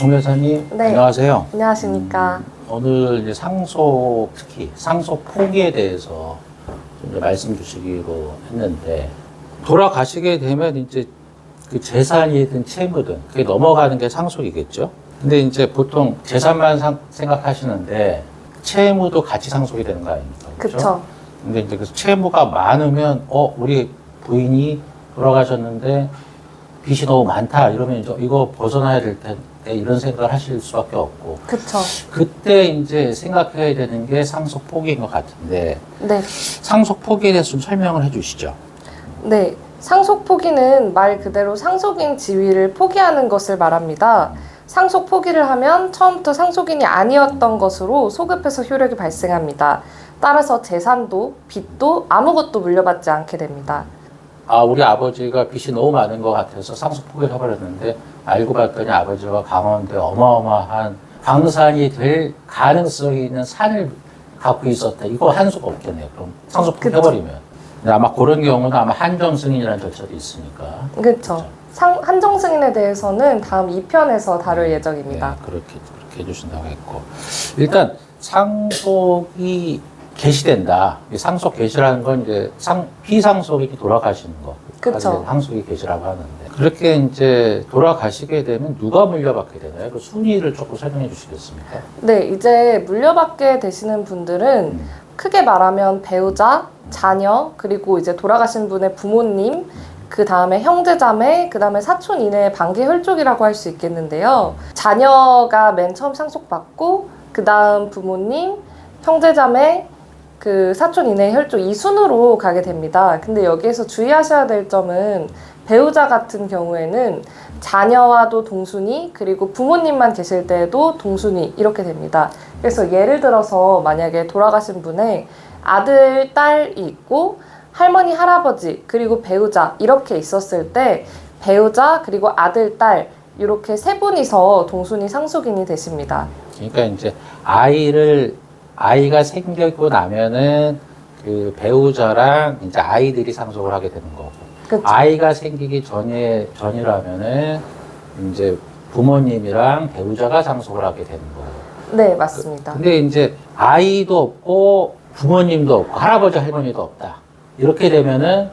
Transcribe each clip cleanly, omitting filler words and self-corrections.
정 여사님, 네. 안녕하세요. 안녕하십니까. 오늘 이제 상속, 특히 상속 포기에 대해서 좀 이제 말씀 주시기로 했는데, 돌아가시게 되면 이제 그 재산이든 채무든 그게 넘어가는 게 상속이겠죠. 근데 이제 보통 재산만 생각하시는데 채무도 같이 상속이 되는 거 아닙니까? 그쵸. 근데 이제 그 채무가 많으면 우리 부인이 돌아가셨는데 빚이 너무 많다 이러면 이제 이거 벗어나야 될 텐데 이런 생각을 하실 수밖에 없고. 그쵸. 그때 이제 생각해야 되는 게 상속 포기인 것 같은데, 네. 상속 포기에 대해서 좀 설명을 해주시죠. 네. 상속 포기는 말 그대로 상속인 지위를 포기하는 것을 말합니다. 상속 포기를 하면 처음부터 상속인이 아니었던 것으로 소급해서 효력이 발생합니다. 따라서 재산도 빚도 아무것도 물려받지 않게 됩니다. 우리 아버지가 빚이 너무 많은 것 같아서 상속 포기를 해버렸는데 알고 봤더니 아버지가 강원도에 어마어마한 광산이 될 가능성이 있는 산을 갖고 있었다. 이거 한 수가 없겠네요. 그럼 상속 포기 해버리면. 근데 아마 그런 경우는 아마 한정 승인이라는 절차도 있으니까. 그렇죠. 한정 승인에 대해서는 다음 2편에서 다룰 예정입니다. 네, 그렇게 해주신다고 했고. 일단 상속이 개시된다. 상속 개시라는 건 이제 피상속이 돌아가시는 거. 그쵸. 상속이 개시라고 하는데. 그렇게 이제 돌아가시게 되면 누가 물려받게 되나요? 그 순위를 조금 설명해 주시겠습니까? 네, 이제 물려받게 되시는 분들은 크게 말하면 배우자, 자녀, 그리고 이제 돌아가신 분의 부모님, 그 다음에 형제자매, 그 다음에 사촌 이내의 반계 혈족이라고 할 수 있겠는데요. 자녀가 맨 처음 상속받고, 그 다음 부모님, 형제자매, 그 사촌 이내의 혈족 이 순으로 가게 됩니다. 근데 여기에서 주의하셔야 될 점은 배우자 같은 경우에는 자녀와도 동순위, 그리고 부모님만 계실 때에도 동순위 이렇게 됩니다. 그래서 예를 들어서 만약에 돌아가신 분의 아들, 딸이 있고 할머니, 할아버지, 그리고 배우자 이렇게 있었을 때 배우자, 그리고 아들, 딸 이렇게 세 분이서 동순위 상속인이 되십니다. 그러니까 이제 아이가 생기고 나면은 그 배우자랑 이제 아이들이 상속을 하게 되는 거고. 그쵸. 아이가 생기기 전이라면은 이제 부모님이랑 배우자가 상속을 하게 되는 거고. 네, 맞습니다. 근데 이제 아이도 없고 부모님도 없고 할아버지 할머니도 없다. 이렇게 되면은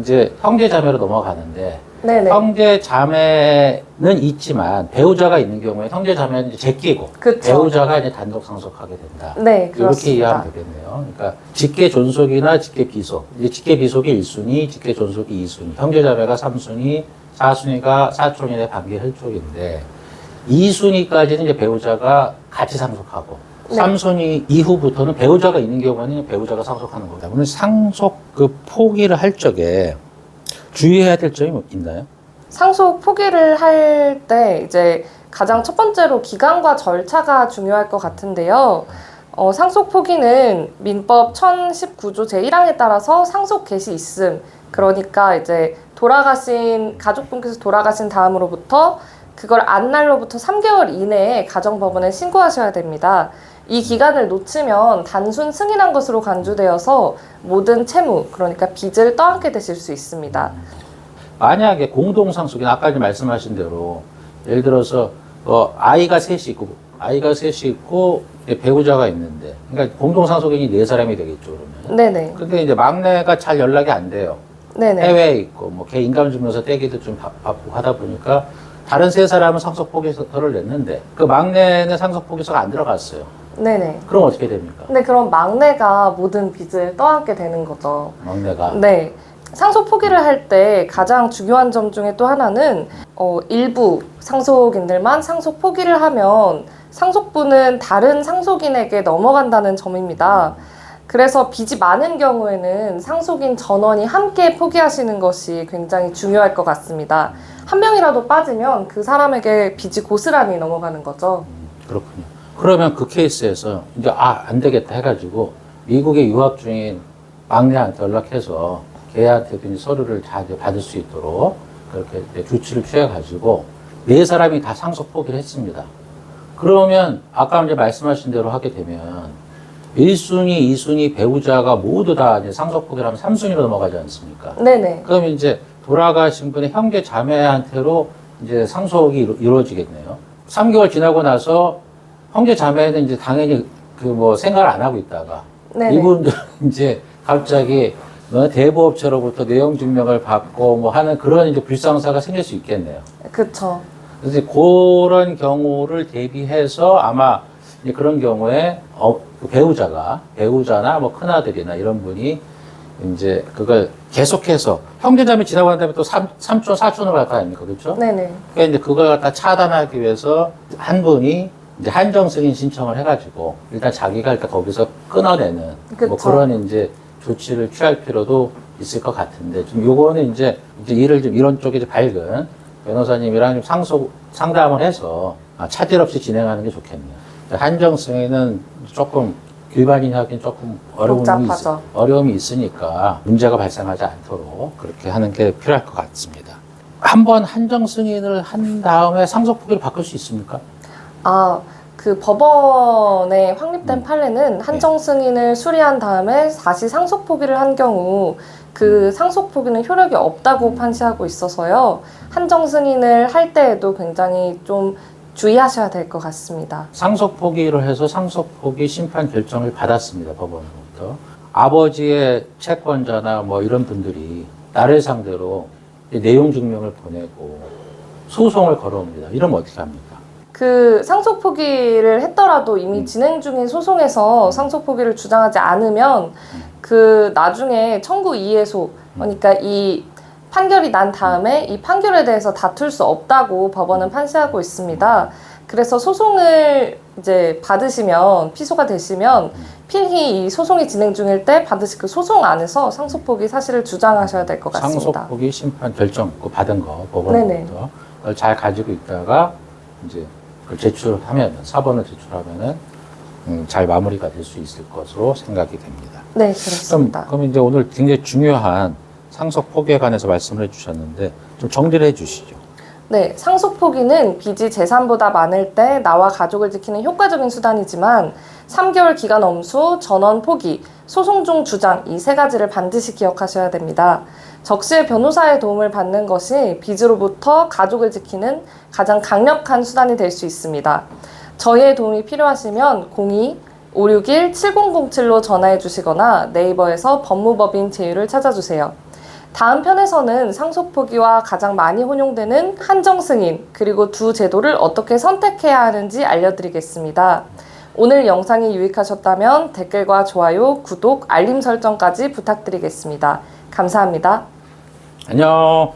이제 형제 자매로 넘어가는데 네네. 형제 자매는 있지만 배우자가 있는 경우에 형제 자매는 이제 제끼고 그쵸. 배우자가 이제 단독 상속하게 된다. 네, 이렇게 그렇습니다. 이해하면 되겠네요. 그러니까 직계 존속이나 직계 비속. 이제 직계 비속이 1순위, 직계 존속이 2순위, 형제 자매가 3순위, 4순위가 사촌인의 반계 혈족인데 2순위까지는 이제 배우자가 같이 상속하고 네. 3순위 이후부터는 배우자가 있는 경우에는 배우자가 상속하는 거다. 오늘 상속 그 포기를 할 적에 주의해야 될 점이 뭐 있나요? 상속 포기를 할 때 이제 가장 첫 번째로 기간과 절차가 중요할 것 같은데요. 상속 포기는 민법 1019조 제1항에 따라서 상속 개시 있음. 그러니까 이제 가족분께서 돌아가신 다음으로부터 그걸 안 날로부터 3개월 이내에 가정법원에 신고하셔야 됩니다. 이 기간을 놓치면 단순 승인한 것으로 간주되어서 모든 채무, 그러니까 빚을 떠안게 되실 수 있습니다. 만약에 공동상속이나 아까 말씀하신 대로 예를 들어서 아이가 셋이 있고 배우자가 있는데 그러니까 공동상속인이 4사람이 되겠죠 그러면. 네네. 근데 이제 막내가 잘 연락이 안 돼요. 네네. 해외에 있고 뭐 걔 인감증명서 떼기도 좀 바쁘고 하다 보니까 다른 3사람은 상속 포기서를 냈는데 그 막내는 상속 포기서가 안 들어갔어요. 네네. 그럼 어떻게 됩니까? 근데 그럼 막내가 모든 빚을 떠안게 되는 거죠. 막내가. 네. 상속 포기를 할 때 가장 중요한 점 중에 또 하나는 일부 상속인들만 상속 포기를 하면 상속분은 다른 상속인에게 넘어간다는 점입니다. 그래서 빚이 많은 경우에는 상속인 전원이 함께 포기하시는 것이 굉장히 중요할 것 같습니다. 한 명이라도 빠지면 그 사람에게 빚이 고스란히 넘어가는 거죠. 그렇군요. 그러면 그 케이스에서 이제 안 되겠다 해가지고 미국에 유학 중인 막내한테 연락해서 걔한테 서류를 다 받을 수 있도록 그렇게 조치를 취해가지고 4사람이 다 상속 포기를 했습니다. 그러면 아까 이제 말씀하신 대로 하게 되면 1순위, 2순위 배우자가 모두 다 이제 상속 포기를 하면 3순위로 넘어가지 않습니까? 네네. 그러면 이제 돌아가신 분의 형제 자매한테로 이제 상속이 이루어지겠네요. 3개월 지나고 나서 형제 자매는 이제 당연히 그 뭐 생각을 안 하고 있다가 네네. 이분들은 이제 갑자기 대부업체로부터 내용 증명을 받고 뭐 하는 그런 이제 불상사가 생길 수 있겠네요. 그쵸. 그래서 그런 경우를 대비해서 아마 이제 그런 경우에 그 배우자나 뭐 큰아들이나 이런 분이 이제 그걸 계속해서 형제자매 지나고 난 다음에 또 삼촌, 사촌을 갈 거 아닙니까? 그렇죠? 네네. 그러니까 이제 그걸 갖다 차단하기 위해서 한 분이 이제 한정 승인 신청을 해가지고 일단 자기가 일단 거기서 끊어내는 뭐 그쵸. 그런 이제 조치를 취할 필요도 있을 것 같은데 좀 요거는 이제 일을 좀 이런 쪽에 이제 밝은 변호사님이랑 좀 상담을 해서 차질 없이 진행하는 게 좋겠네요. 한정 승인은 조금 일반인이 하기엔 조금 복잡하죠. 어려움이 있으니까 문제가 발생하지 않도록 그렇게 하는 게 필요할 것 같습니다. 한번 한정 승인을 한 다음에 상속 포기를 바꿀 수 있습니까? 그 법원에 확립된 판례는 한정 승인을 수리한 다음에 다시 상속 포기를 한 경우 그 상속 포기는 효력이 없다고 판시하고 있어서요. 한정 승인을 할 때에도 굉장히 좀 주의하셔야 될 것 같습니다. 상속 포기를 해서 상속 포기 심판 결정을 받았습니다. 법원으로부터. 아버지의 채권자나 뭐 이런 분들이 나를 상대로 내용 증명을 보내고 소송을 걸어옵니다. 이러면 어떻게 합니까? 그 상속 포기를 했더라도 이미 진행 중인 소송에서 상속 포기를 주장하지 않으면 그 나중에 청구 이해소, 그러니까 이 판결이 난 다음에 이 판결에 대해서 다툴 수 없다고 법원은 판시하고 있습니다. 그래서 소송을 이제 받으시면 피소가 되시면 필히 이 소송이 진행 중일 때 받으실 그 소송 안에서 상속 포기 사실을 주장하셔야 될 것 같습니다. 상속 포기 심판 결정 그 받은 거 법원으로부터 그걸 잘 가지고 있다가 이제 그걸 제출하면 사본을 제출하면은 잘 마무리가 될 수 있을 것으로 생각이 됩니다. 네, 그렇습니다. 그럼 이제 오늘 굉장히 중요한 상속 포기에 관해서 말씀을 해주셨는데 좀 정리를 해주시죠. 네, 상속 포기는 빚이 재산보다 많을 때 나와 가족을 지키는 효과적인 수단이지만 3개월 기간 엄수, 전원 포기, 소송 중 주장 이 세 가지를 반드시 기억하셔야 됩니다. 적시에 변호사의 도움을 받는 것이 빚으로부터 가족을 지키는 가장 강력한 수단이 될 수 있습니다. 저희의 도움이 필요하시면 02-561-7007로 전화해 주시거나 네이버에서 법무법인 제휴를 찾아주세요. 다음 편에서는 상속 포기와 가장 많이 혼용되는 한정 승인 그리고 두 제도를 어떻게 선택해야 하는지 알려드리겠습니다. 오늘 영상이 유익하셨다면 댓글과 좋아요, 구독, 알림 설정까지 부탁드리겠습니다. 감사합니다. 안녕.